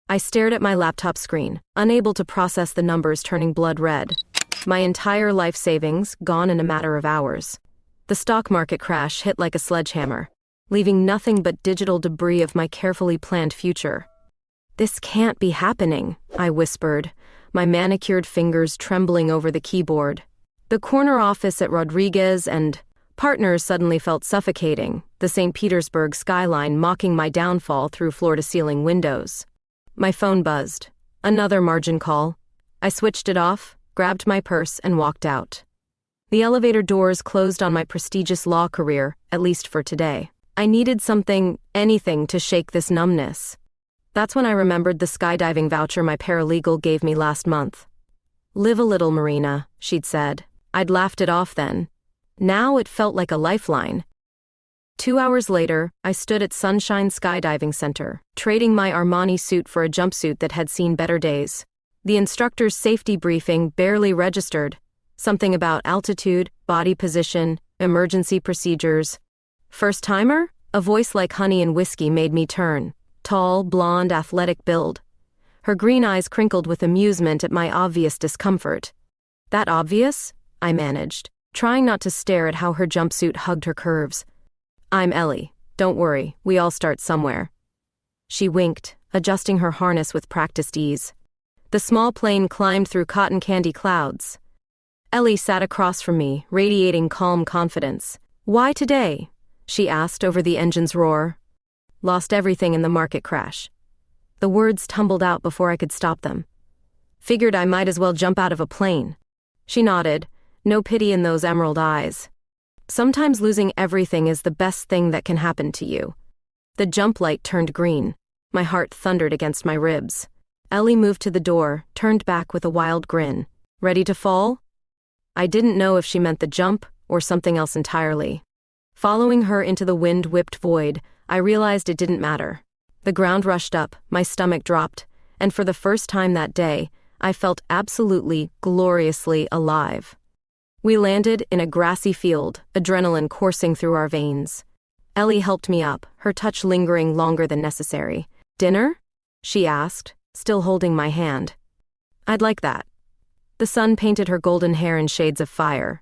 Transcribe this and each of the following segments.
I stared at my laptop screen, unable to process the numbers turning blood red. My entire life savings gone in a matter of hours. The stock market crash hit like a sledgehammer, leaving nothing but digital debris of my carefully planned future. "This can't be happening," I whispered, my manicured fingers trembling over the keyboard. The corner office at Rodriguez and Partners suddenly felt suffocating, the St. Petersburg skyline mocking my downfall through floor-to-ceiling windows. My phone buzzed. Another margin call. I switched it off, grabbed my purse, and walked out. The elevator doors closed on my prestigious law career, at least for today. I needed something, anything, to shake this numbness. That's when I remembered the skydiving voucher my paralegal gave me last month. "Live a little, Marina," she'd said. I'd laughed it off then. Now it felt like a lifeline. 2 hours later, I stood at Sunshine Skydiving Center, trading my Armani suit for a jumpsuit that had seen better days. The instructor's safety briefing barely registered. Something about altitude, body position, emergency procedures. "First-timer?" A voice like honey and whiskey made me turn. Tall, blonde, athletic build. Her green eyes crinkled with amusement at my obvious discomfort. "That obvious?" I managed, trying not to stare at how her jumpsuit hugged her curves. "I'm Ellie. Don't worry, we all start somewhere." She winked, adjusting her harness with practiced ease. The small plane climbed through cotton candy clouds. Ellie sat across from me, radiating calm confidence. "Why today?" she asked over the engine's roar. "Lost everything in the market crash." The words tumbled out before I could stop them. "Figured I might as well jump out of a plane." She nodded, no pity in those emerald eyes. "Sometimes losing everything is the best thing that can happen to you." The jump light turned green. My heart thundered against my ribs. Ellie moved to the door, turned back with a wild grin. "Ready to fall?" I didn't know if she meant the jump or something else entirely. Following her into the wind-whipped void, I realized it didn't matter. The ground rushed up, my stomach dropped, and for the first time that day, I felt absolutely, gloriously alive. We landed in a grassy field, adrenaline coursing through our veins. Ellie helped me up, her touch lingering longer than necessary. "Dinner?" she asked, still holding my hand. "I'd like that." The sun painted her golden hair in shades of fire.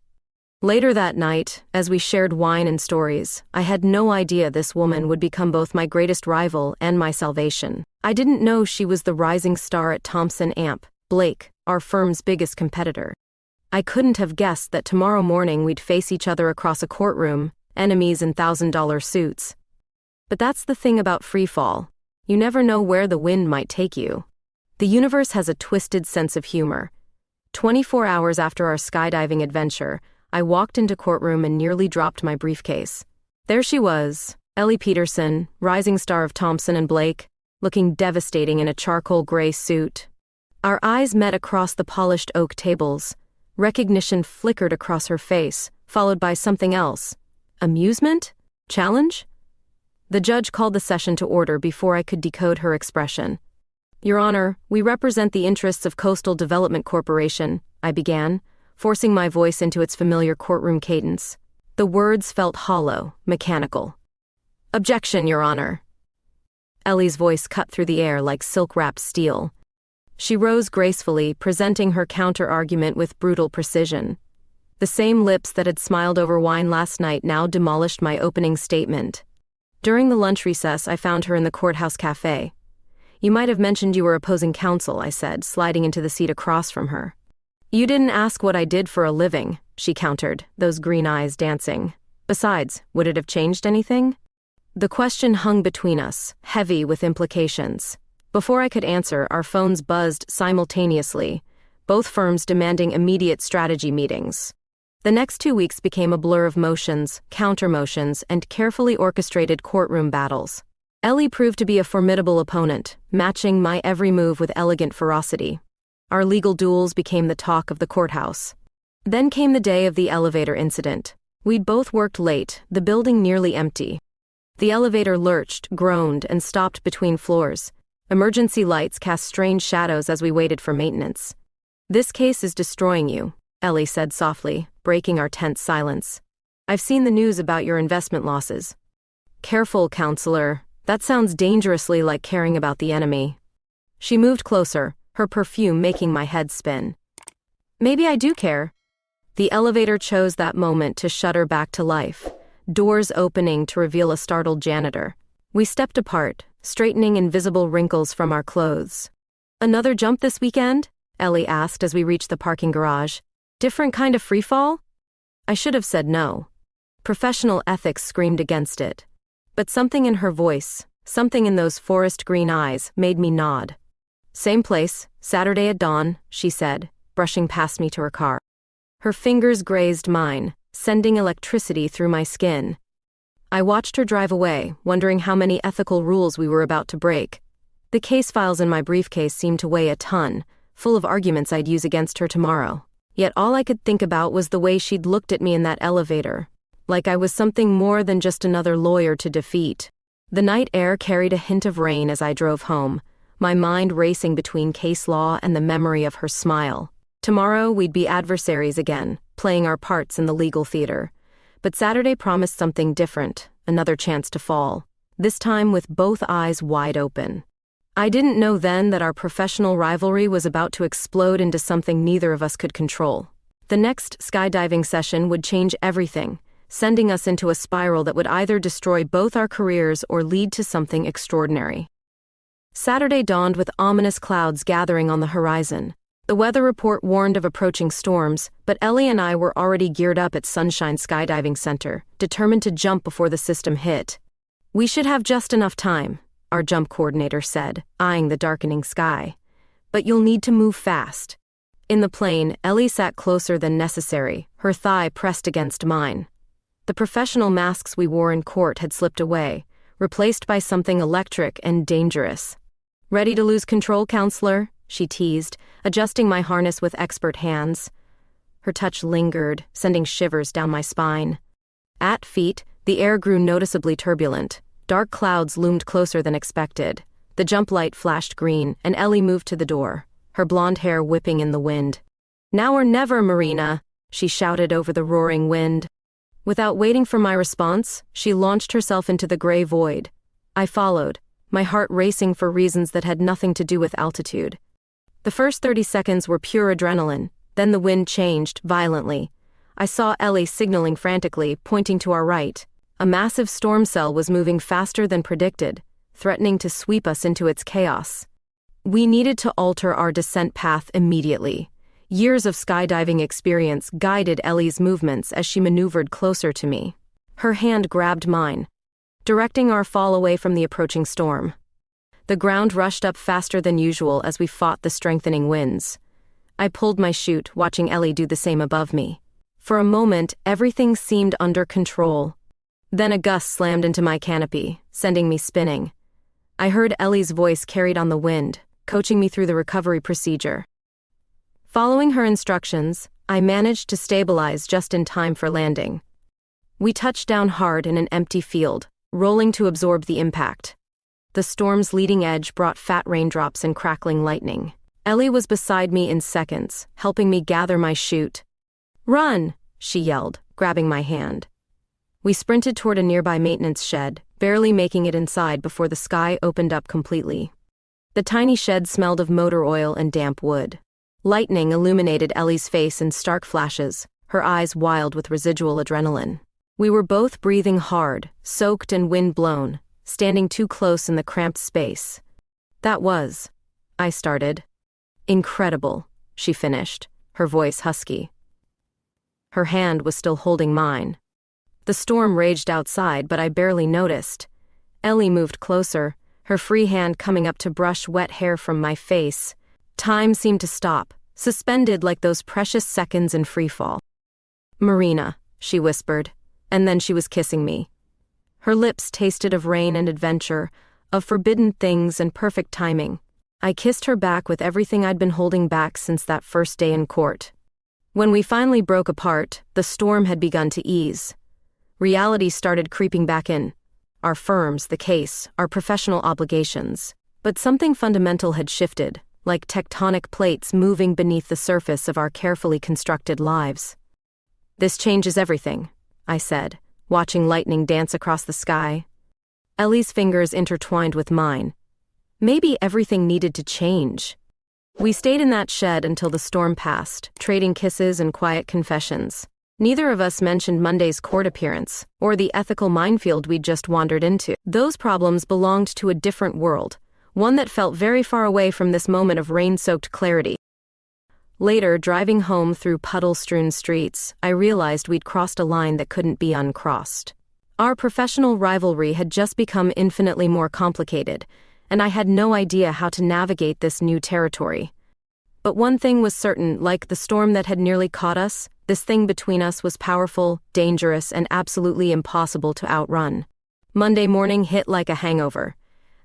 Later that night, as we shared wine and stories, I had no idea this woman would become both my greatest rival and my salvation. I didn't know she was the rising star at Thompson Amp, Blake, our firm's biggest competitor. I couldn't have guessed that tomorrow morning we'd face each other across a courtroom, enemies in $1,000 suits. But that's the thing about free fall. You never know where the wind might take you. The universe has a twisted sense of humor. 24 hours after our skydiving adventure, I walked into courtroom and nearly dropped my briefcase. There she was, Ellie Peterson, rising star of Thompson and Blake, looking devastating in a charcoal gray suit. Our eyes met across the polished oak tables. Recognition flickered across her face, followed by something else. Amusement? Challenge? The judge called the session to order before I could decode her expression. "Your Honor, we represent the interests of Coastal Development Corporation," I began, forcing my voice into its familiar courtroom cadence. The words felt hollow, mechanical. "Objection, Your Honor." Ellie's voice cut through the air like silk-wrapped steel. She rose gracefully, presenting her counter-argument with brutal precision. The same lips that had smiled over wine last night now demolished my opening statement. During the lunch recess, I found her in the courthouse cafe. "You might have mentioned you were opposing counsel," I said, sliding into the seat across from her. "You didn't ask what I did for a living," she countered, those green eyes dancing. "Besides, would it have changed anything?" The question hung between us, heavy with implications. Before I could answer, our phones buzzed simultaneously, both firms demanding immediate strategy meetings. The next 2 weeks became a blur of motions, counter-motions, and carefully orchestrated courtroom battles. Ellie proved to be a formidable opponent, matching my every move with elegant ferocity. Our legal duels became the talk of the courthouse. Then came the day of the elevator incident. We'd both worked late, the building nearly empty. The elevator lurched, groaned, and stopped between floors. Emergency lights cast strange shadows as we waited for maintenance. "This case is destroying you," Ellie said softly, breaking our tense silence. "I've seen the news about your investment losses." "Careful, counselor. That sounds dangerously like caring about the enemy." She moved closer, her perfume making my head spin. Maybe I do care. The elevator chose that moment to shudder back to life, doors opening to reveal a startled janitor. We stepped apart, straightening invisible wrinkles from our clothes. Another jump this weekend? Ellie asked as we reached the parking garage. Different kind of freefall? I should have said no. Professional ethics screamed against it. But something in her voice, something in those forest green eyes, made me nod. Same place, Saturday at dawn, she said, brushing past me to her car. Her fingers grazed mine, sending electricity through my skin. I watched her drive away, wondering how many ethical rules we were about to break. The case files in my briefcase seemed to weigh a ton, full of arguments I'd use against her tomorrow. Yet all I could think about was the way she'd looked at me in that elevator, like I was something more than just another lawyer to defeat. The night air carried a hint of rain as I drove home, my mind racing between case law and the memory of her smile. Tomorrow we'd be adversaries again, playing our parts in the legal theater. But Saturday promised something different, another chance to fall, this time with both eyes wide open. I didn't know then that our professional rivalry was about to explode into something neither of us could control. The next skydiving session would change everything, sending us into a spiral that would either destroy both our careers or lead to something extraordinary. Saturday dawned with ominous clouds gathering on the horizon. The weather report warned of approaching storms, but Ellie and I were already geared up at Sunshine Skydiving Center, determined to jump before the system hit. We should have just enough time, our jump coordinator said, eyeing the darkening sky. But you'll need to move fast. In the plane, Ellie sat closer than necessary, her thigh pressed against mine. The professional masks we wore in court had slipped away, replaced by something electric and dangerous. Ready to lose control, counselor? She teased, adjusting my harness with expert hands. Her touch lingered, sending shivers down my spine. At feet, the air grew noticeably turbulent. Dark clouds loomed closer than expected. The jump light flashed green, and Ellie moved to the door, her blonde hair whipping in the wind. Now or never, Marina, she shouted over the roaring wind. Without waiting for my response, she launched herself into the gray void. I followed, my heart racing for reasons that had nothing to do with altitude. The first 30 seconds were pure adrenaline, then the wind changed, violently. I saw Ellie signaling frantically, pointing to our right. A massive storm cell was moving faster than predicted, threatening to sweep us into its chaos. We needed to alter our descent path immediately. Years of skydiving experience guided Ellie's movements as she maneuvered closer to me. Her hand grabbed mine, directing our fall away from the approaching storm. The ground rushed up faster than usual as we fought the strengthening winds. I pulled my chute, watching Ellie do the same above me. For a moment, everything seemed under control. Then a gust slammed into my canopy, sending me spinning. I heard Ellie's voice carried on the wind, coaching me through the recovery procedure. Following her instructions, I managed to stabilize just in time for landing. We touched down hard in an empty field, rolling to absorb the impact. The storm's leading edge brought fat raindrops and crackling lightning. Ellie was beside me in seconds, helping me gather my chute. "Run!" she yelled, grabbing my hand. We sprinted toward a nearby maintenance shed, barely making it inside before the sky opened up completely. The tiny shed smelled of motor oil and damp wood. Lightning illuminated Ellie's face in stark flashes, her eyes wild with residual adrenaline. We were both breathing hard, soaked and wind-blown, standing too close in the cramped space. "That was," I started. "Incredible," she finished, her voice husky. Her hand was still holding mine. The storm raged outside, but I barely noticed. Ellie moved closer, her free hand coming up to brush wet hair from my face. Time seemed to stop, suspended like those precious seconds in freefall. "Marina," she whispered, and then she was kissing me. Her lips tasted of rain and adventure, of forbidden things and perfect timing. I kissed her back with everything I'd been holding back since that first day in court. When we finally broke apart, the storm had begun to ease. Reality started creeping back in. Our firms, the case, our professional obligations. But something fundamental had shifted, like tectonic plates moving beneath the surface of our carefully constructed lives. "This changes everything," I said, watching lightning dance across the sky. Ellie's fingers intertwined with mine. Maybe everything needed to change. We stayed in that shed until the storm passed, trading kisses and quiet confessions. Neither of us mentioned Monday's court appearance, or the ethical minefield we'd just wandered into. Those problems belonged to a different world, one that felt very far away from this moment of rain-soaked clarity. Later, driving home through puddle-strewn streets, I realized we'd crossed a line that couldn't be uncrossed. Our professional rivalry had just become infinitely more complicated, and I had no idea how to navigate this new territory. But one thing was certain, like the storm that had nearly caught us, this thing between us was powerful, dangerous, and absolutely impossible to outrun. Monday morning hit like a hangover.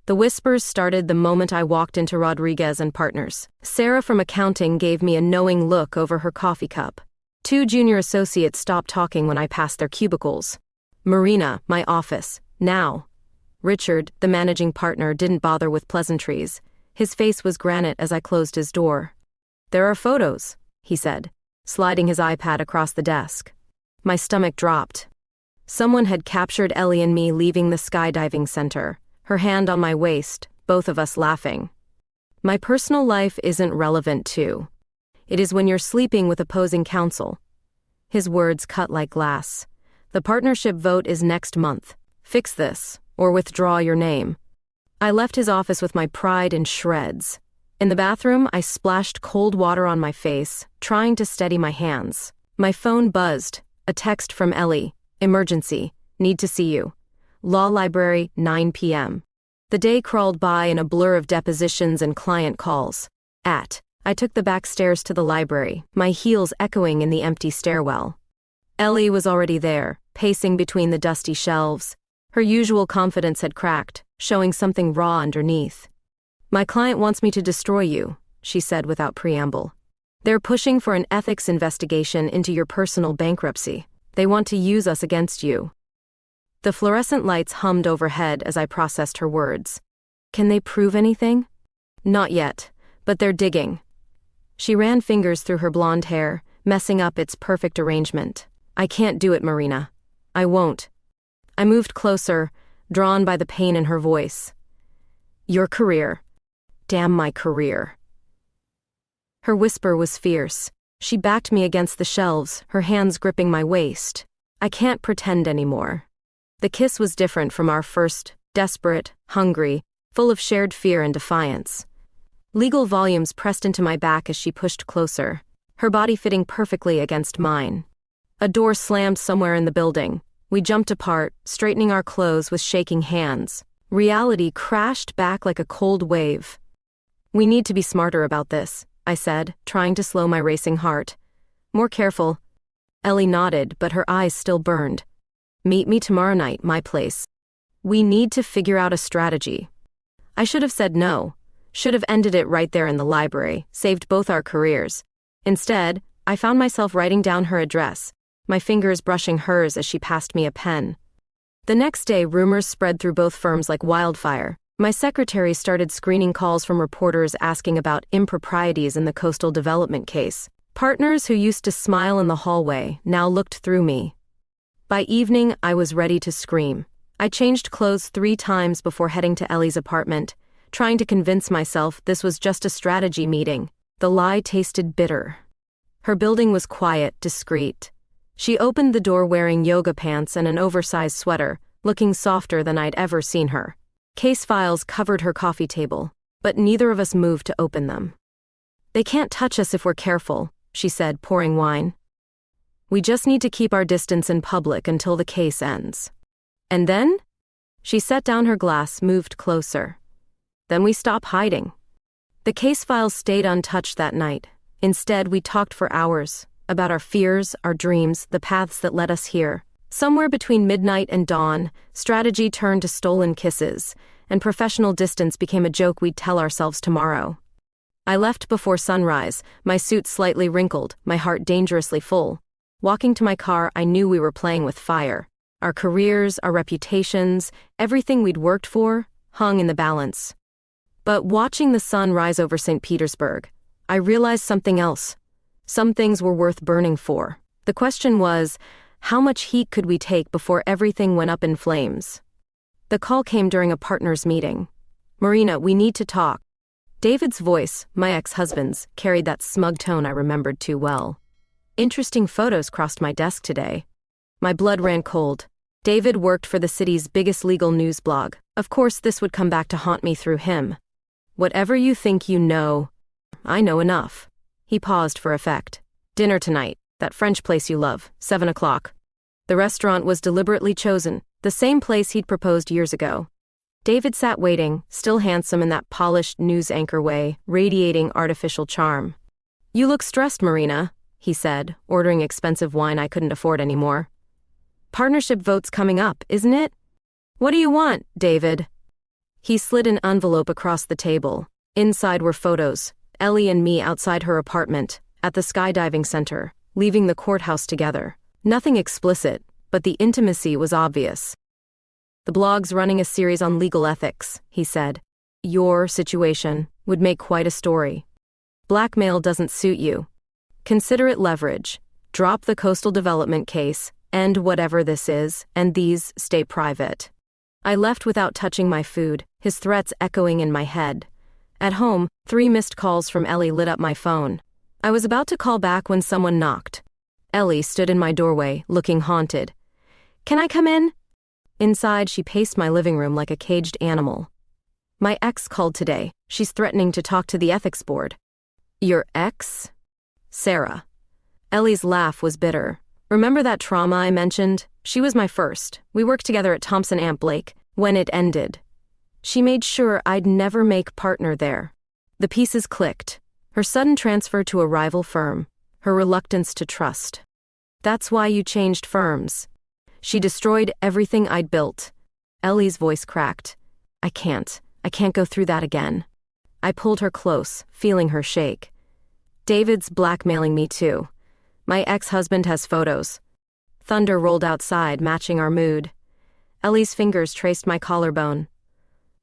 The whispers started the moment I walked into Rodriguez and Partners. Sarah from accounting gave me a knowing look over her coffee cup. 2 junior associates stopped talking when I passed their cubicles. Marina, my office, now. Richard, the managing partner, didn't bother with pleasantries. His face was granite as I closed his door. "There are photos," he said, sliding his iPad across the desk. My stomach dropped. Someone had captured Ellie and me leaving the skydiving center, her hand on my waist, both of us laughing. My personal life isn't relevant too. It is when you're sleeping with opposing counsel. His words cut like glass. The partnership vote is next month. Fix this, or withdraw your name. I left his office with my pride in shreds. In the bathroom, I splashed cold water on my face, trying to steady my hands. My phone buzzed. A text from Ellie. "Emergency. Need to see you. Law library, 9 p.m. The day crawled by in a blur of depositions and client calls. I took the back stairs to the library, my heels echoing in the empty stairwell. Ellie was already there, pacing between the dusty shelves. Her usual confidence had cracked, showing something raw underneath. "My client wants me to destroy you," she said without preamble. "They're pushing for an ethics investigation into your personal bankruptcy. They want to use us against you." The fluorescent lights hummed overhead as I processed her words. "Can they prove anything?" "Not yet, but they're digging." She ran fingers through her blonde hair, messing up its perfect arrangement. "I can't do it, Marina. I won't." I moved closer, drawn by the pain in her voice. "Your career. Damn my career." Her whisper was fierce. She backed me against the shelves, her hands gripping my waist. "I can't pretend anymore." The kiss was different from our first, desperate, hungry, full of shared fear and defiance. Legal volumes pressed into my back as she pushed closer, her body fitting perfectly against mine. A door slammed somewhere in the building. We jumped apart, straightening our clothes with shaking hands. Reality crashed back like a cold wave. "We need to be smarter about this," I said, trying to slow my racing heart. "More careful." Ellie nodded, but her eyes still burned. "Meet me tomorrow night, my place. We need to figure out a strategy." I should have said no. Should have ended it right there in the library, saved both our careers. Instead, I found myself writing down her address, my fingers brushing hers as she passed me a pen. The next day, rumors spread through both firms like wildfire. My secretary started screening calls from reporters asking about improprieties in the coastal development case. Partners who used to smile in the hallway now looked through me. By evening, I was ready to scream. I changed clothes 3 times before heading to Ellie's apartment, trying to convince myself this was just a strategy meeting. The lie tasted bitter. Her building was quiet, discreet. She opened the door wearing yoga pants and an oversized sweater, looking softer than I'd ever seen her. Case files covered her coffee table, but neither of us moved to open them. "They can't touch us if we're careful," she said, pouring wine. "We just need to keep our distance in public until the case ends." "And then?" She set down her glass, moved closer. "Then we stop hiding." The case files stayed untouched that night. Instead, we talked for hours about our fears, our dreams, the paths that led us here. Somewhere between midnight and dawn, strategy turned to stolen kisses, and professional distance became a joke we'd tell ourselves tomorrow. I left before sunrise, my suit slightly wrinkled, my heart dangerously full. Walking to my car, I knew we were playing with fire. Our careers, our reputations, everything we'd worked for, hung in the balance. But watching the sun rise over St. Petersburg, I realized something else. Some things were worth burning for. The question was, how much heat could we take before everything went up in flames? The call came during a partners' meeting. Marina, we need to talk. David's voice, my ex-husband's, carried that smug tone I remembered too well. Interesting photos crossed my desk today. My blood ran cold. David worked for the city's biggest legal news blog. Of course, this would come back to haunt me through him. Whatever you think you know, I know enough. He paused for effect. Dinner tonight, that French place you love, 7 o'clock. The restaurant was deliberately chosen, the same place he'd proposed years ago. David sat waiting, still handsome in that polished news anchor way, radiating artificial charm. You look stressed, Marina, he said, ordering expensive wine I couldn't afford anymore. Partnership vote's coming up, isn't it? What do you want, David? He slid an envelope across the table. Inside were photos, Ellie and me outside her apartment, at the skydiving center, leaving the courthouse together. Nothing explicit, but the intimacy was obvious. The blog's running a series on legal ethics, he said. Your situation would make quite a story. Blackmail doesn't suit you. Consider it leverage. Drop the coastal development case, end whatever this is, and these stay private. I left without touching my food, his threats echoing in my head. At home, 3 missed calls from Ellie lit up my phone. I was about to call back when someone knocked. Ellie stood in my doorway, looking haunted. Can I come in? Inside, she paced my living room like a caged animal. My ex called today. She's threatening to talk to the ethics board. Your ex? Sarah. Ellie's laugh was bitter. Remember that trauma I mentioned? She was my first. We worked together at Thompson Amp Blake. When it ended, she made sure I'd never make partner there. The pieces clicked. Her sudden transfer to a rival firm. Her reluctance to trust. That's why you changed firms. She destroyed everything I'd built. Ellie's voice cracked. I can't go through that again. I pulled her close, feeling her shake. David's blackmailing me too. My ex-husband has photos. Thunder rolled outside, matching our mood. Ellie's fingers traced my collarbone.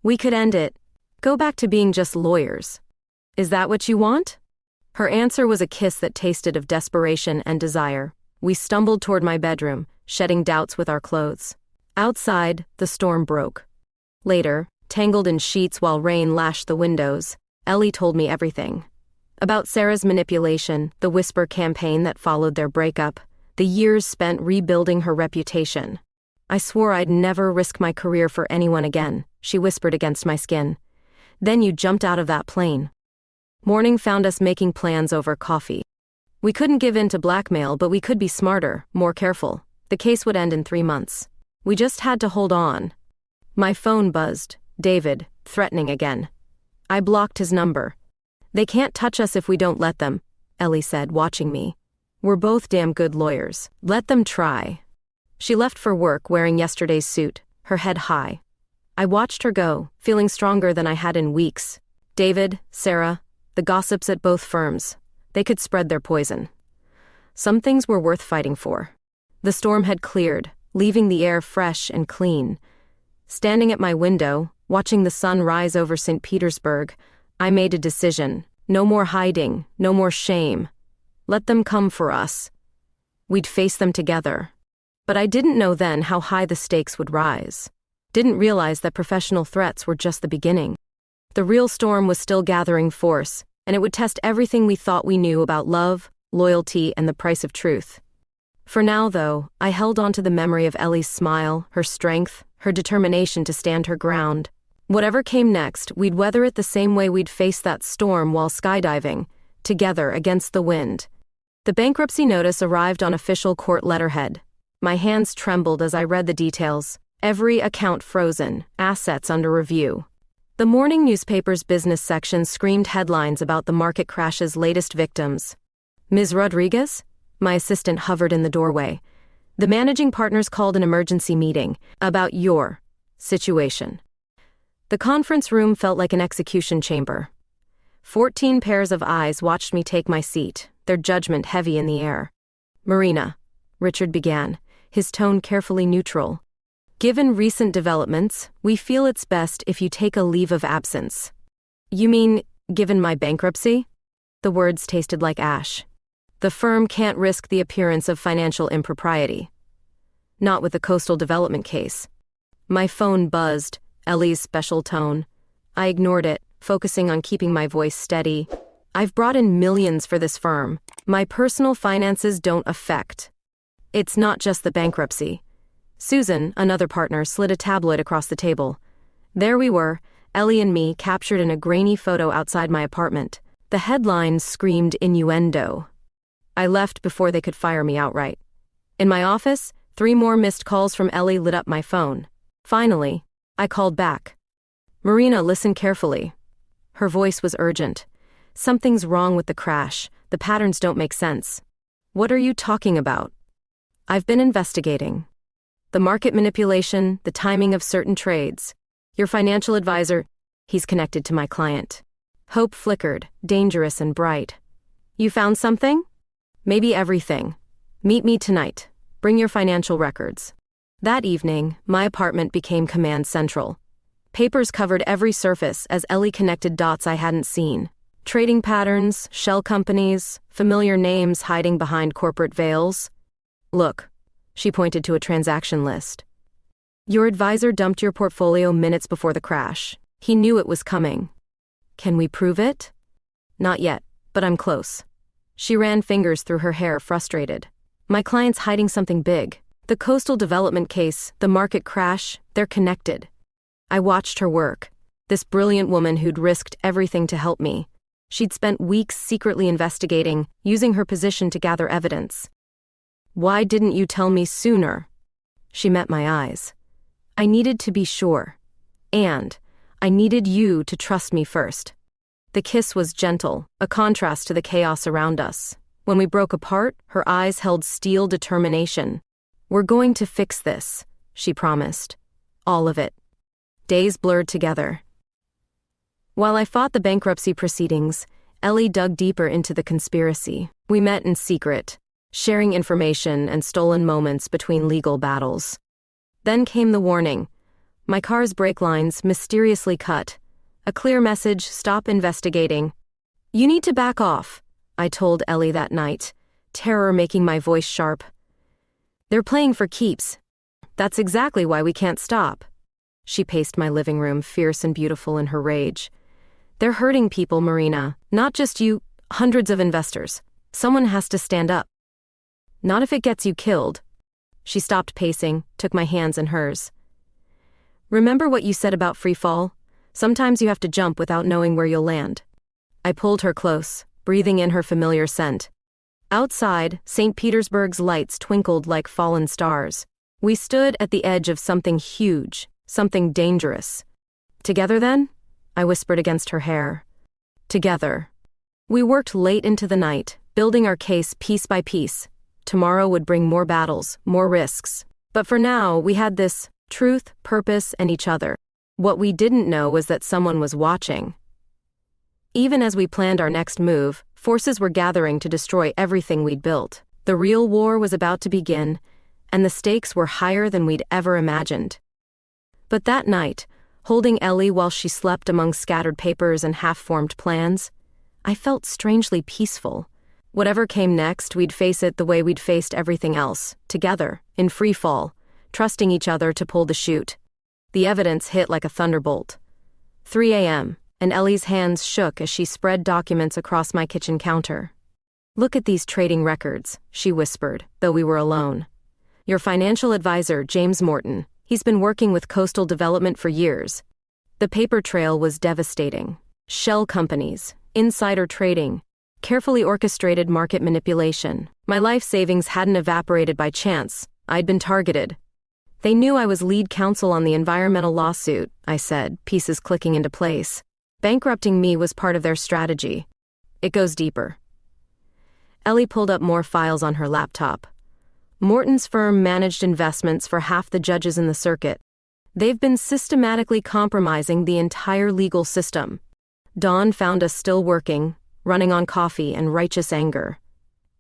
We could end it. Go back to being just lawyers. Is that what you want? Her answer was a kiss that tasted of desperation and desire. We stumbled toward my bedroom, shedding doubts with our clothes. Outside, the storm broke. Later, tangled in sheets while rain lashed the windows, Ellie told me everything. About Sarah's manipulation, the whisper campaign that followed their breakup, the years spent rebuilding her reputation. I swore I'd never risk my career for anyone again, she whispered against my skin. Then you jumped out of that plane. Morning found us making plans over coffee. We couldn't give in to blackmail, but we could be smarter, more careful. The case would end in 3 months. We just had to hold on. My phone buzzed. David, threatening again. I blocked his number. They can't touch us if we don't let them, Ellie said, watching me. We're both damn good lawyers. Let them try. She left for work wearing yesterday's suit, her head high. I watched her go, feeling stronger than I had in weeks. David, Sarah, the gossips at both firms. They could spread their poison. Some things were worth fighting for. The storm had cleared, leaving the air fresh and clean. Standing at my window, watching the sun rise over St. Petersburg, I made a decision. No more hiding, no more shame. Let them come for us. We'd face them together. But I didn't know then how high the stakes would rise. Didn't realize that professional threats were just the beginning. The real storm was still gathering force, and it would test everything we thought we knew about love, loyalty, and the price of truth. For now, though, I held on to the memory of Ellie's smile, her strength, her determination to stand her ground. Whatever came next, we'd weather it the same way we'd faced that storm while skydiving, together against the wind. The bankruptcy notice arrived on official court letterhead. My hands trembled as I read the details. Every account frozen, assets under review. The morning newspaper's business section screamed headlines about the market crash's latest victims. Ms. Rodriguez? My assistant hovered in the doorway. The managing partners called an emergency meeting about your situation. The conference room felt like an execution chamber. 14 pairs of eyes watched me take my seat, their judgment heavy in the air. Marina, Richard began, his tone carefully neutral. Given recent developments, we feel it's best if you take a leave of absence. You mean, given my bankruptcy? The words tasted like ash. The firm can't risk the appearance of financial impropriety. Not with the coastal development case. My phone buzzed, Ellie's special tone. I ignored it, focusing on keeping my voice steady. I've brought in millions for this firm. My personal finances don't affect. It's not just the bankruptcy. Susan, another partner, slid a tablet across the table. There we were, Ellie and me, captured in a grainy photo outside my apartment. The headline screamed innuendo. I left before they could fire me outright. In my office, 3 more missed calls from Ellie lit up my phone. Finally, I called back. "Marina, listen carefully." Her voice was urgent. "Something's wrong with the crash. The patterns don't make sense." "What are you talking about?" "I've been investigating. The market manipulation, the timing of certain trades. Your financial advisor, he's connected to my client." Hope flickered, dangerous and bright. "You found something?" "Maybe everything. Meet me tonight. Bring your financial records." That evening, my apartment became command central. Papers covered every surface as Ellie connected dots I hadn't seen. Trading patterns, shell companies, familiar names hiding behind corporate veils. "Look," she pointed to a transaction list. "Your advisor dumped your portfolio minutes before the crash. He knew it was coming." "Can we prove it?" "Not yet, but I'm close." She ran fingers through her hair, frustrated. "My client's hiding something big. The coastal development case, the market crash, they're connected." I watched her work. This brilliant woman who'd risked everything to help me. She'd spent weeks secretly investigating, using her position to gather evidence. "Why didn't you tell me sooner?" She met my eyes. "I needed to be sure. And I needed you to trust me first." The kiss was gentle, a contrast to the chaos around us. When we broke apart, her eyes held steel determination. "We're going to fix this," she promised. All of it. Days blurred together. While I fought the bankruptcy proceedings, Ellie dug deeper into the conspiracy. We met in secret, sharing information and stolen moments between legal battles. Then came the warning. My car's brake lines mysteriously cut. A clear message: stop investigating. "You need to back off," I told Ellie that night, terror making my voice sharp. "They're playing for keeps. That's exactly why we can't stop." She paced my living room, fierce and beautiful in her rage. "They're hurting people, Marina. Not just you, hundreds of investors. Someone has to stand up." "Not if it gets you killed." She stopped pacing, took my hands in hers. "Remember what you said about free fall? Sometimes you have to jump without knowing where you'll land." I pulled her close, breathing in her familiar scent. Outside, St. Petersburg's lights twinkled like fallen stars. We stood at the edge of something huge, something dangerous. "Together then?" I whispered against her hair. "Together." We worked late into the night, building our case piece by piece. Tomorrow would bring more battles, more risks. But for now, we had this: truth, purpose, and each other. What we didn't know was that someone was watching. Even as we planned our next move, forces were gathering to destroy everything we'd built. The real war was about to begin, and the stakes were higher than we'd ever imagined. But that night, holding Ellie while she slept among scattered papers and half-formed plans, I felt strangely peaceful. Whatever came next, we'd face it the way we'd faced everything else, together, in free fall, trusting each other to pull the chute. The evidence hit like a thunderbolt. 3 a.m., and Ellie's hands shook as she spread documents across my kitchen counter. "Look at these trading records," she whispered, though we were alone. "Your financial advisor, James Morton, he's been working with coastal development for years." The paper trail was devastating. Shell companies, insider trading, carefully orchestrated market manipulation. My life savings hadn't evaporated by chance. I'd been targeted. "They knew I was lead counsel on the environmental lawsuit," I said, pieces clicking into place. "Bankrupting me was part of their strategy. It goes deeper." Ellie pulled up more files on her laptop. Morton's firm managed investments for half the judges in the circuit. They've been systematically compromising the entire legal system. Dawn found us still working, running on coffee and righteous anger.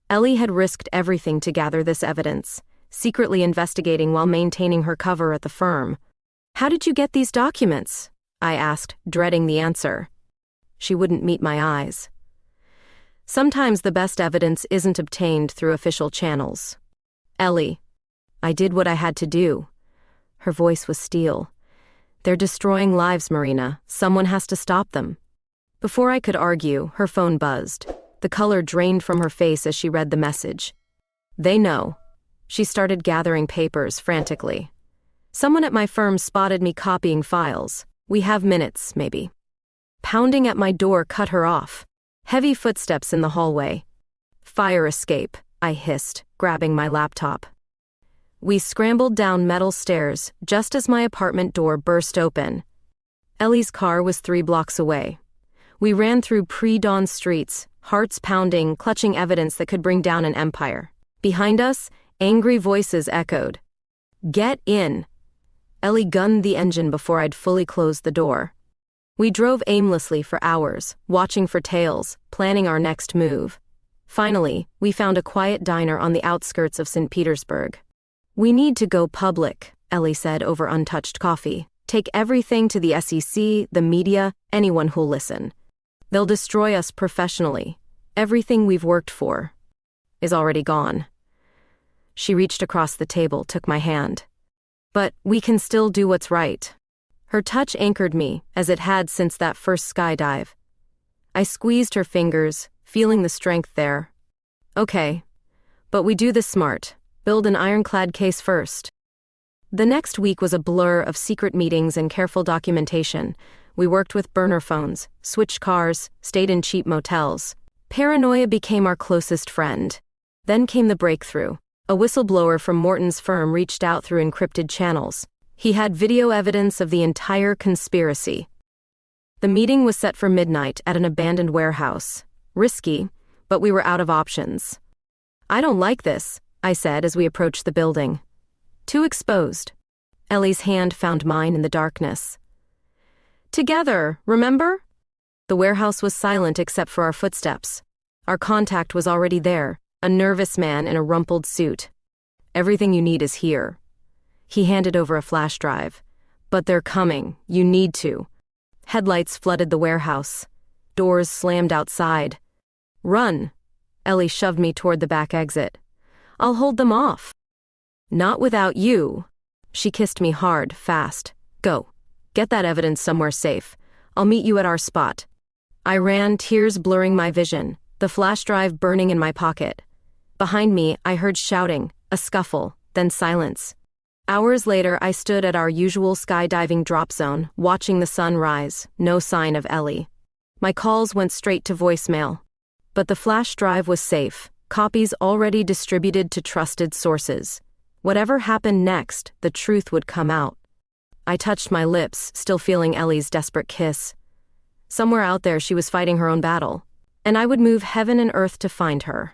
Ellie had risked everything to gather this evidence, secretly investigating while maintaining her cover at the firm. "How did you get these documents?" I asked, dreading the answer. She wouldn't meet my eyes. "Sometimes the best evidence isn't obtained through official channels. Ellie, I did what I had to do." Her voice was steel. They're destroying lives, Marina. Someone has to stop them. Before I could argue, her phone buzzed. The color drained from her face as she read the message. They know. She started gathering papers frantically. Someone at my firm spotted me copying files. We have minutes, maybe. Pounding at my door cut her off. Heavy footsteps in the hallway. Fire escape, I hissed, grabbing my laptop. We scrambled down metal stairs just as my apartment door burst open. Ellie's car was 3 blocks away. We ran through pre-dawn streets, hearts pounding, clutching evidence that could bring down an empire. Behind us, angry voices echoed. Get in! Ellie gunned the engine before I'd fully closed the door. We drove aimlessly for hours, watching for tails, planning our next move. Finally, we found a quiet diner on the outskirts of St. Petersburg. We need to go public, Ellie said over untouched coffee. Take everything to the SEC, the media, anyone who'll listen. They'll destroy us professionally. Everything we've worked for is already gone. She reached across the table, took my hand. But we can still do what's right. Her touch anchored me, as it had since that first skydive. I squeezed her fingers, feeling the strength there. Okay. But we do this smart. Build an ironclad case first. The next week was a blur of secret meetings and careful documentation. We worked with burner phones, switched cars, stayed in cheap motels. Paranoia became our closest friend. Then came the breakthrough. A whistleblower from Morton's firm reached out through encrypted channels. He had video evidence of the entire conspiracy. The meeting was set for midnight at an abandoned warehouse. Risky, but we were out of options. I don't like this, I said as we approached the building. Too exposed. Ellie's hand found mine in the darkness. Together, remember? The warehouse was silent except for our footsteps. Our contact was already there, a nervous man in a rumpled suit. Everything you need is here. He handed over a flash drive. But they're coming. You need to. Headlights flooded the warehouse. Doors slammed outside. Run. Ellie shoved me toward the back exit. I'll hold them off. Not without you. She kissed me hard, fast. Go. Get that evidence somewhere safe. I'll meet you at our spot. I ran, tears blurring my vision, the flash drive burning in my pocket. Behind me, I heard shouting, a scuffle, then silence. Hours later, I stood at our usual skydiving drop zone, watching the sun rise, no sign of Ellie. My calls went straight to voicemail. But the flash drive was safe, copies already distributed to trusted sources. Whatever happened next, the truth would come out. I touched my lips, still feeling Ellie's desperate kiss. Somewhere out there she was fighting her own battle, and I would move heaven and earth to find her.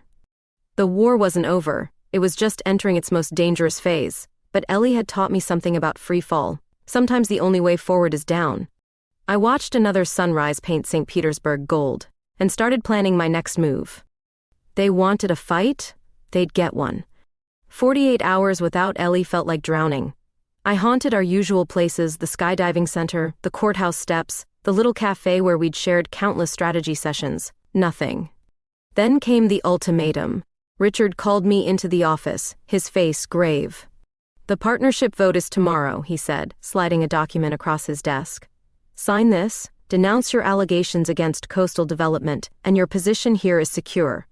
The war wasn't over, it was just entering its most dangerous phase. But Ellie had taught me something about free fall. Sometimes the only way forward is down. I watched another sunrise paint St. Petersburg gold, and started planning my next move. They wanted a fight? They'd get one. 48 hours without Ellie felt like drowning. I haunted our usual places, the skydiving center, the courthouse steps, the little cafe where we'd shared countless strategy sessions. Nothing. Then came the ultimatum. Richard called me into the office, his face grave. The partnership vote is tomorrow, he said, sliding a document across his desk. Sign this, denounce your allegations against coastal development, and your position here is secure.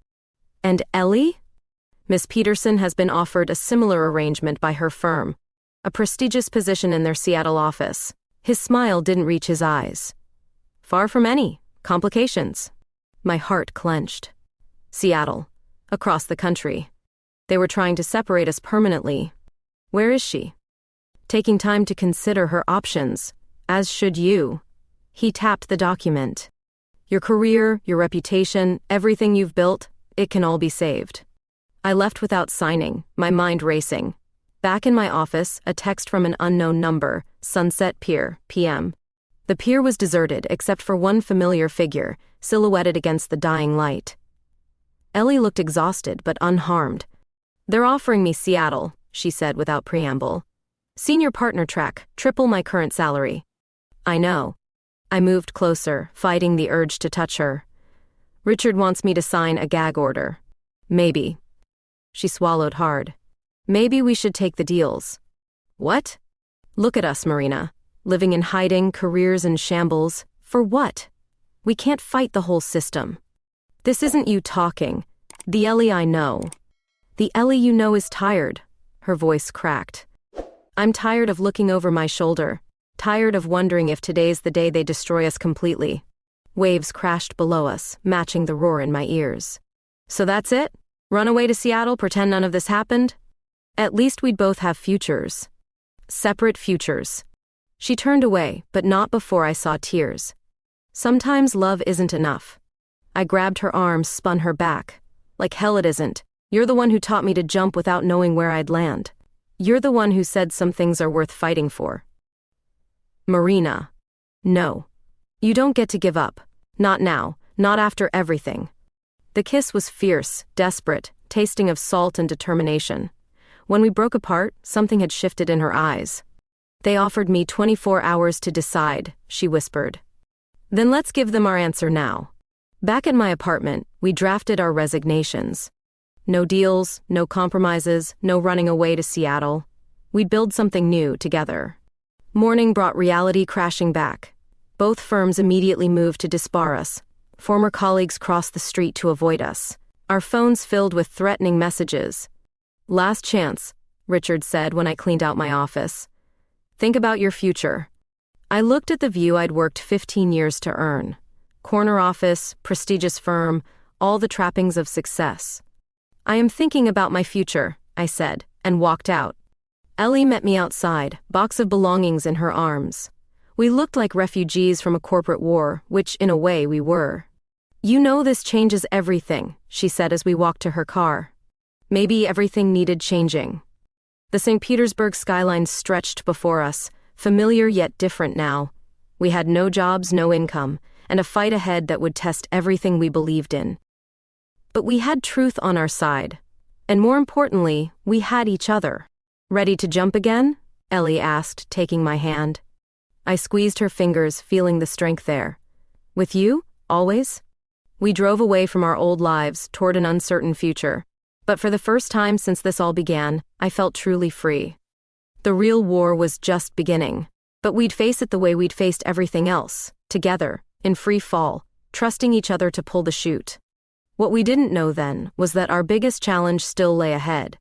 And Ellie? Miss Peterson has been offered a similar arrangement by her firm, a prestigious position in their Seattle office. His smile didn't reach his eyes. Far from any complications. My heart clenched. Seattle. Across the country. They were trying to separate us permanently. Where is she? Taking time to consider her options, as should you. He tapped the document. Your career, your reputation, everything you've built, it can all be saved. I left without signing, my mind racing. Back in my office, a text from an unknown number, Sunset Pier, PM. The pier was deserted except for one familiar figure, silhouetted against the dying light. Ellie looked exhausted but unharmed. They're offering me Seattle, she said without preamble. Senior partner track, triple my current salary. I know. I moved closer, fighting the urge to touch her. Richard wants me to sign a gag order. Maybe. She swallowed hard. Maybe we should take the deals. What? Look at us, Marina. living in hiding, careers in shambles. For what? We can't fight the whole system. This isn't you talking. The Ellie I know. The Ellie you know is tired. Her voice cracked. I'm tired of looking over my shoulder. Tired of wondering if today's the day they destroy us completely. Waves crashed below us, matching the roar in my ears. So that's it? Run away to Seattle, pretend none of this happened? At least we'd both have futures. Separate futures. She turned away, but not before I saw tears. Sometimes love isn't enough. I grabbed her arm, spun her back. Like hell it isn't. You're the one who taught me to jump without knowing where I'd land. You're the one who said some things are worth fighting for. Marina. No. You don't get to give up. Not now, not after everything. The kiss was fierce, desperate, tasting of salt and determination. When we broke apart, something had shifted in her eyes. They offered me 24 hours to decide, she whispered. Then let's give them our answer now. Back in my apartment, we drafted our resignations. No deals, no compromises, no running away to Seattle. We'd build something new together. Morning brought reality crashing back. Both firms immediately moved to disbar us. Former colleagues crossed the street to avoid us. Our phones filled with threatening messages. Last chance, Richard said when I cleaned out my office. Think about your future. I looked at the view I'd worked 15 years to earn. Corner office, prestigious firm, all the trappings of success. I am thinking about my future, I said, and walked out. Ellie met me outside, box of belongings in her arms. We looked like refugees from a corporate war, which in a way we were. You know this changes everything, she said as we walked to her car. Maybe everything needed changing. The St. Petersburg skyline stretched before us, familiar yet different now. We had no jobs, no income, and a fight ahead that would test everything we believed in. But we had truth on our side. And more importantly, we had each other. Ready to jump again? Ellie asked, taking my hand. I squeezed her fingers, feeling the strength there. With you? Always? We drove away from our old lives, toward an uncertain future. But for the first time since this all began, I felt truly free. The real war was just beginning. But we'd face it the way we'd faced everything else, together, in free fall, trusting each other to pull the chute. What we didn't know then was that our biggest challenge still lay ahead.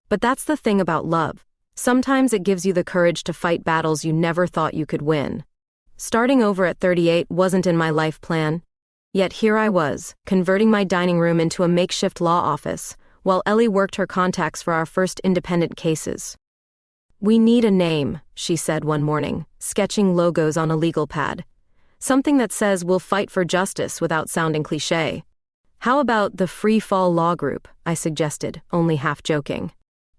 But that's the thing about love. Sometimes it gives you the courage to fight battles you never thought you could win. Starting over at 38 wasn't in my life plan. Yet here I was, converting my dining room into a makeshift law office, while Ellie worked her contacts for our first independent cases. We need a name, she said one morning, sketching logos on a legal pad. Something that says we'll fight for justice without sounding cliché. How about the Free Fall Law Group, I suggested, only half joking.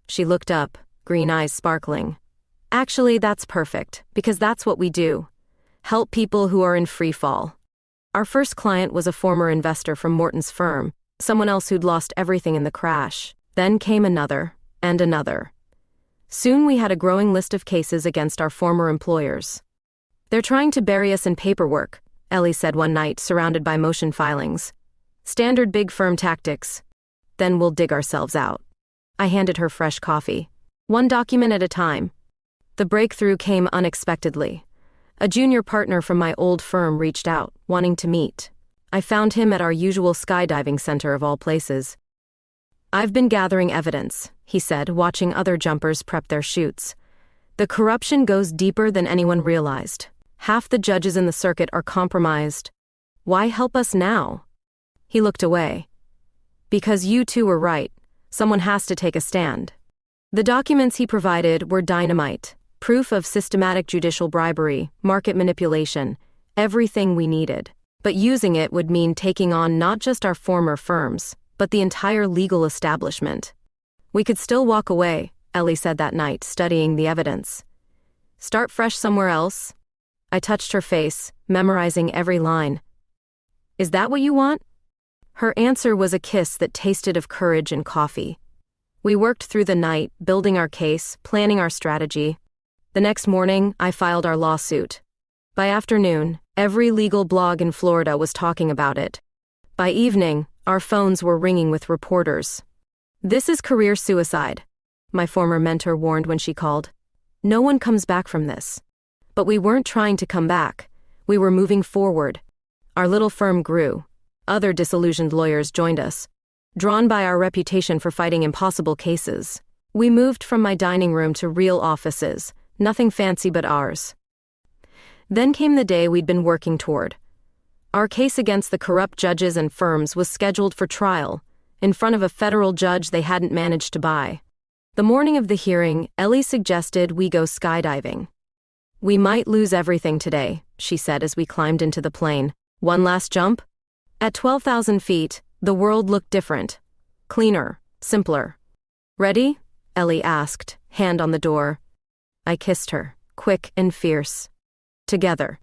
She looked up, green eyes sparkling. Actually, that's perfect, because that's what we do. Help people who are in free fall. Our first client was a former investor from Morton's firm, someone else who'd lost everything in the crash. Then came another, and another. Soon we had a growing list of cases against our former employers. They're trying to bury us in paperwork, Ellie said one night, surrounded by motion filings. Standard big firm tactics. Then we'll dig ourselves out. I handed her fresh coffee. One document at a time. The breakthrough came unexpectedly. A junior partner from my old firm reached out, wanting to meet. I found him at our usual skydiving center of all places. I've been gathering evidence, he said, watching other jumpers prep their chutes. The corruption goes deeper than anyone realized. Half the judges in the circuit are compromised. Why help us now? He looked away. Because you two were right. Someone has to take a stand. The documents he provided were dynamite. Proof of systematic judicial bribery, market manipulation, everything we needed. But using it would mean taking on not just our former firms, but the entire legal establishment. We could still walk away, Ellie said that night, studying the evidence. Start fresh somewhere else? I touched her face, memorizing every line. Is that what you want? Her answer was a kiss that tasted of courage and coffee. We worked through the night, building our case, planning our strategy. The next morning, I filed our lawsuit. By afternoon, every legal blog in Florida was talking about it. By evening, our phones were ringing with reporters. This is career suicide, my former mentor warned when she called. No one comes back from this. But we weren't trying to come back. We were moving forward. Our little firm grew. Other disillusioned lawyers joined us, drawn by our reputation for fighting impossible cases. We moved from my dining room to real offices, nothing fancy but ours. Then came the day we'd been working toward. Our case against the corrupt judges and firms was scheduled for trial, in front of a federal judge they hadn't managed to buy. The morning of the hearing, Ellie suggested we go skydiving. "We might lose everything today," she said as we climbed into the plane. "One last jump?" At 12,000 feet, the world looked different. Cleaner, simpler. "Ready?" Ellie asked, hand on the door. I kissed her, quick and fierce. Together.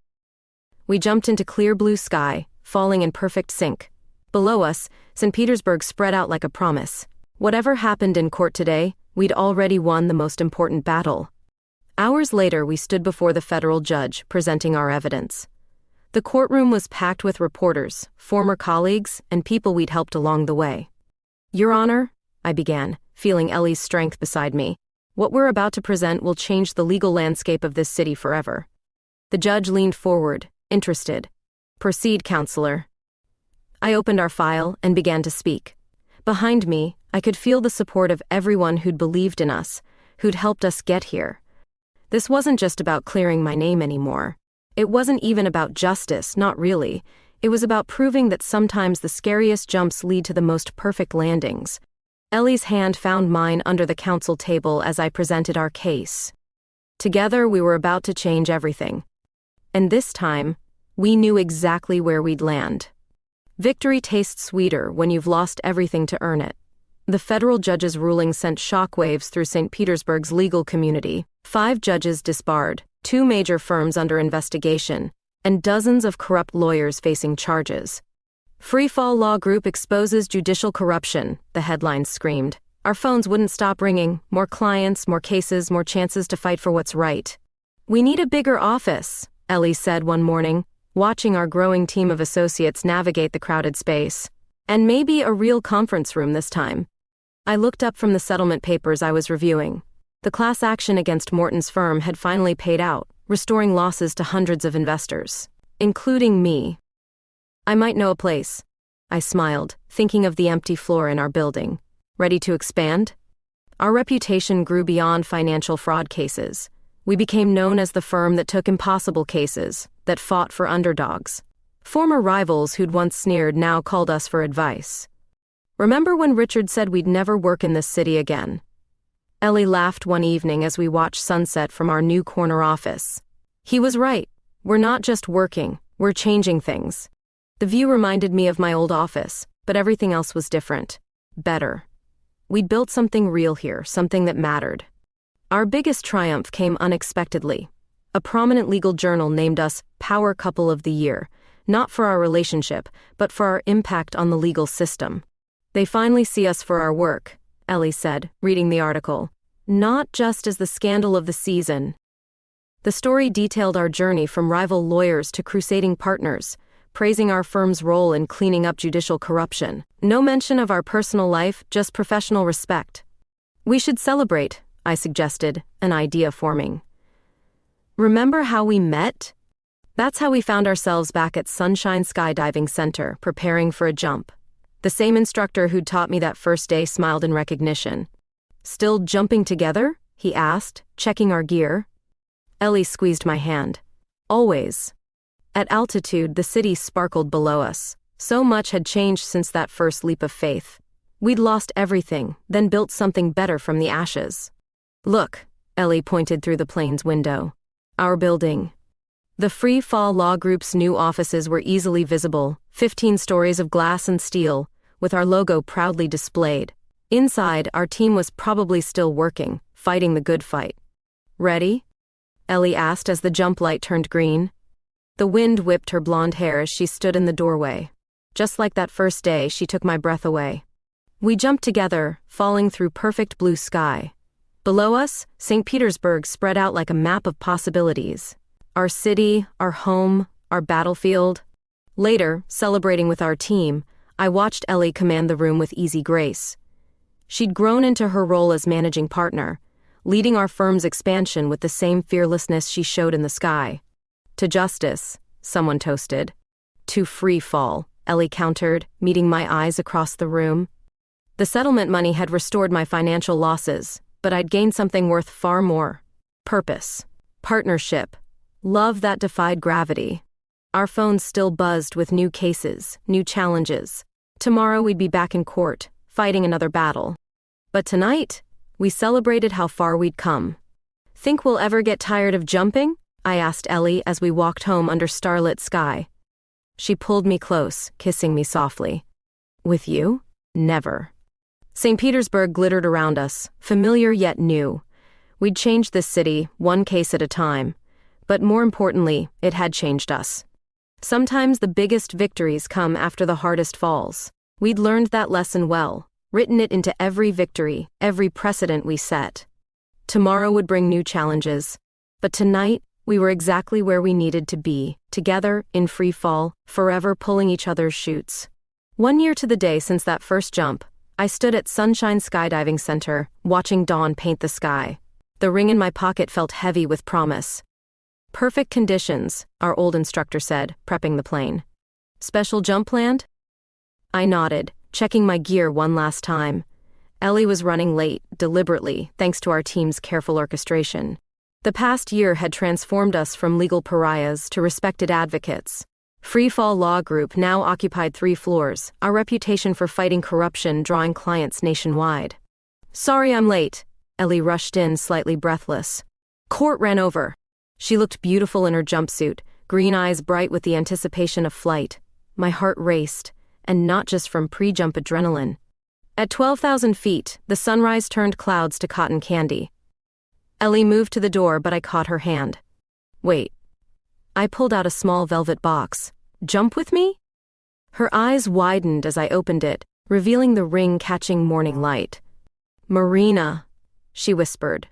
We jumped into clear blue sky, falling in perfect sync. Below us, St. Petersburg spread out like a promise. Whatever happened in court today, we'd already won the most important battle. Hours later, we stood before the federal judge, presenting our evidence. The courtroom was packed with reporters, former colleagues, and people we'd helped along the way. "Your Honor," I began, feeling Ellie's strength beside me, "what we're about to present will change the legal landscape of this city forever." The judge leaned forward, interested. "Proceed, counselor." I opened our file and began to speak. Behind me, I could feel the support of everyone who'd believed in us, who'd helped us get here. This wasn't just about clearing my name anymore. It wasn't even about justice, not really. It was about proving that sometimes the scariest jumps lead to the most perfect landings. Ellie's hand found mine under the counsel table as I presented our case. Together, we were about to change everything. And this time, we knew exactly where we'd land. Victory tastes sweeter when you've lost everything to earn it. The federal judge's ruling sent shockwaves through St. Petersburg's legal community. 5 judges disbarred, 2 major firms under investigation, and dozens of corrupt lawyers facing charges. "Freefall Law Group exposes judicial corruption," the headlines screamed. Our phones wouldn't stop ringing. More clients, more cases, more chances to fight for what's right. "We need a bigger office," Ellie said one morning, watching our growing team of associates navigate the crowded space. "And maybe a real conference room this time." I looked up from the settlement papers I was reviewing. The class action against Morton's firm had finally paid out, restoring losses to hundreds of investors, including me. "I might know a place," I smiled, thinking of the empty floor in our building. "Ready to expand?" Our reputation grew beyond financial fraud cases. We became known as the firm that took impossible cases, that fought for underdogs. Former rivals who'd once sneered now called us for advice. "Remember when Richard said we'd never work in this city again?" Ellie laughed one evening as we watched sunset from our new corner office. "He was right. We're not just working, we're changing things." The view reminded me of my old office, but everything else was different. Better. We'd built something real here, something that mattered. Our biggest triumph came unexpectedly. A prominent legal journal named us Power Couple of the Year, not for our relationship, but for our impact on the legal system. "They finally see us for our work," Ellie said, reading the article. "Not just as the scandal of the season." The story detailed our journey from rival lawyers to crusading partners, praising our firm's role in cleaning up judicial corruption. No mention of our personal life, just professional respect. "We should celebrate," I suggested, an idea forming. "Remember how we met?" That's how we found ourselves back at Sunshine Skydiving Center, preparing for a jump. The same instructor who'd taught me that first day smiled in recognition. "Still jumping together?" he asked, checking our gear. Ellie squeezed my hand. "Always." At altitude, the city sparkled below us. So much had changed since that first leap of faith. We'd lost everything, then built something better from the ashes. "Look," Ellie pointed through the plane's window. "Our building." The Free Fall Law Group's new offices were easily visible, 15 stories of glass and steel, with our logo proudly displayed. Inside, our team was probably still working, fighting the good fight. "Ready?" Ellie asked as the jump light turned green. The wind whipped her blonde hair as she stood in the doorway. Just like that first day, she took my breath away. We jumped together, falling through perfect blue sky. Below us, St. Petersburg spread out like a map of possibilities. Our city, our home, our battlefield. Later, celebrating with our team, I watched Ellie command the room with easy grace. She'd grown into her role as managing partner, leading our firm's expansion with the same fearlessness she showed in the sky. To justice, someone toasted. To free fall, Ellie countered, meeting my eyes across the room. The settlement money had restored my financial losses, but I'd gained something worth far more. Purpose. Partnership. Love that defied gravity. Our phones still buzzed with new cases, new challenges. Tomorrow we'd be back in court, fighting another battle. But tonight, we celebrated how far we'd come. Think we'll ever get tired of jumping? I asked Ellie as we walked home under starlit sky. She pulled me close, kissing me softly. With you? Never. St. Petersburg glittered around us, familiar yet new. We'd changed this city, one case at a time. But more importantly, it had changed us. Sometimes the biggest victories come after the hardest falls. We'd learned that lesson well, written it into every victory, every precedent we set. Tomorrow would bring new challenges. But tonight, we were exactly where we needed to be, together, in free fall, forever pulling each other's chutes. 1 year to the day since that first jump, I stood at Sunshine Skydiving Center, watching dawn paint the sky. The ring in my pocket felt heavy with promise. Perfect conditions, our old instructor said, prepping the plane. Special jump planned? I nodded, checking my gear one last time. Ellie was running late, deliberately, thanks to our team's careful orchestration. The past year had transformed us from legal pariahs to respected advocates. Freefall Law Group now occupied 3 floors, our reputation for fighting corruption drawing clients nationwide. Sorry I'm late. Ellie rushed in, slightly breathless. Court ran over. She looked beautiful in her jumpsuit, green eyes bright with the anticipation of flight. My heart raced, and not just from pre-jump adrenaline. At 12,000 feet, the sunrise turned clouds to cotton candy. Ellie moved to the door, but I caught her hand. Wait. I pulled out a small velvet box. Jump with me? Her eyes widened as I opened it, revealing the ring catching morning light. Marina, she whispered.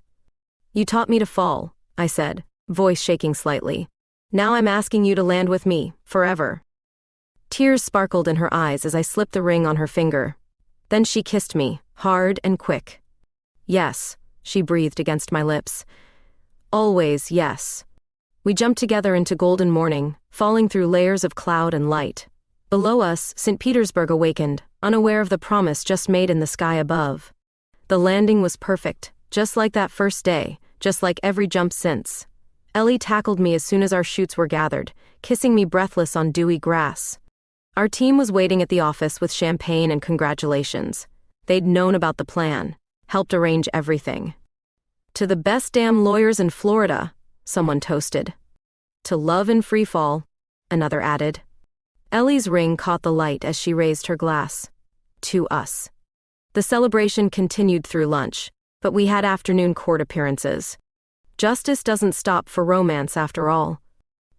You taught me to fall, I said, voice shaking slightly. Now I'm asking you to land with me, forever. Tears sparkled in her eyes as I slipped the ring on her finger. Then she kissed me, hard and quick. Yes, she breathed against my lips. Always yes. We jumped together into golden morning, falling through layers of cloud and light. Below us, St. Petersburg awakened, unaware of the promise just made in the sky above. The landing was perfect, just like that first day, just like every jump since. Ellie tackled me as soon as our chutes were gathered, kissing me breathless on dewy grass. Our team was waiting at the office with champagne and congratulations. They'd known about the plan, helped arrange everything. To the best damn lawyers in Florida, someone toasted. To love and freefall, another added. Ellie's ring caught the light as she raised her glass. To us. The celebration continued through lunch, but we had afternoon court appearances. Justice doesn't stop for romance after all.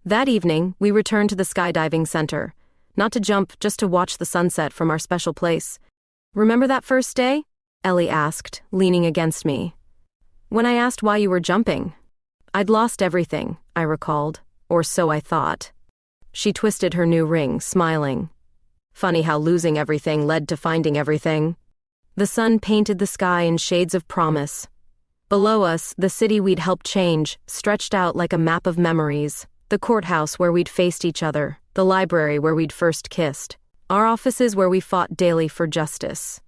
That evening, we returned to the skydiving center. Not to jump, just to watch the sunset from our special place. Remember that first day? Ellie asked, leaning against me. When I asked why you were jumping. I'd lost everything, I recalled, or so I thought. She twisted her new ring, smiling. Funny how losing everything led to finding everything. The sun painted the sky in shades of promise. Below us, the city we'd helped change, stretched out like a map of memories. The courthouse where we'd faced each other, the library where we'd first kissed, our offices where we fought daily for justice.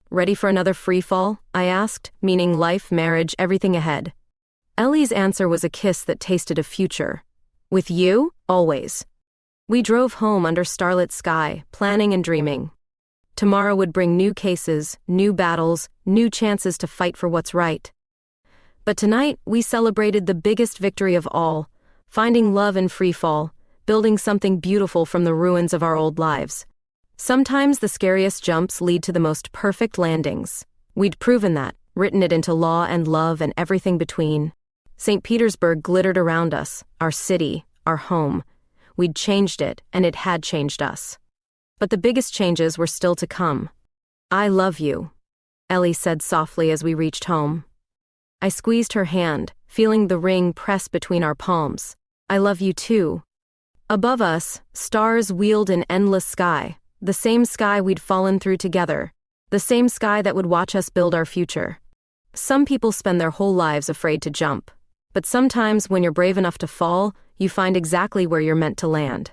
Ready for another free fall? I asked, meaning life, marriage, everything ahead. Ellie's answer was a kiss that tasted of future. With you, always. We drove home under starlit sky, planning and dreaming. Tomorrow would bring new cases, new battles, new chances to fight for what's right. But tonight, we celebrated the biggest victory of all, finding love in free fall, building something beautiful from the ruins of our old lives. Sometimes the scariest jumps lead to the most perfect landings. We'd proven that, written it into law and love and everything between. St. Petersburg glittered around us, our city, our home. We'd changed it, and it had changed us. But the biggest changes were still to come. I love you, Ellie said softly as we reached home. I squeezed her hand, feeling the ring press between our palms. I love you too. Above us, stars wheeled in endless sky, the same sky we'd fallen through together, the same sky that would watch us build our future. Some people spend their whole lives afraid to jump. But sometimes when you're brave enough to fall, you find exactly where you're meant to land.